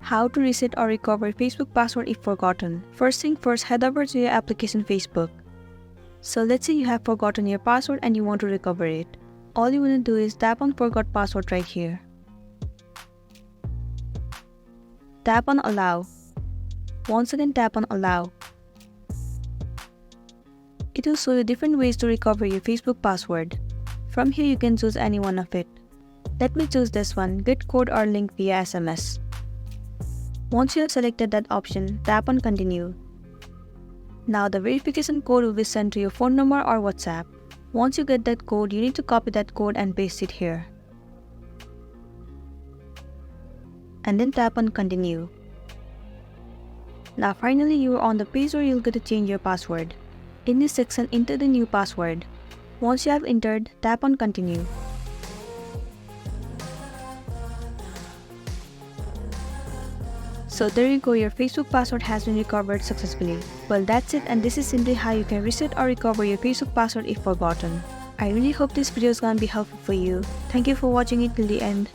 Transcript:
How to reset or recover Facebook password if forgotten. First thing first, head over to your application Facebook. So let's say you have forgotten your password and you want to recover it. All you want to do is tap on Forgot Password right here. Tap on Allow. Once again tap on Allow. It will show you different ways to recover your Facebook password. From here you can choose any one of it. Let me choose this one, get code or link via SMS. Once you have selected that option, tap on Continue. Now the verification code will be sent to your phone number or WhatsApp. Once you get that code, you need to copy that code and paste it here. And then tap on Continue. Now finally you are on the page where you'll get to change your password. In this section, enter the new password. Once you have entered, tap on Continue. So there you go, your Facebook password has been recovered successfully. Well, that's it, and this is simply how you can reset or recover your Facebook password if forgotten. I really hope this video is gonna be helpful for you. Thank you for watching it till the end.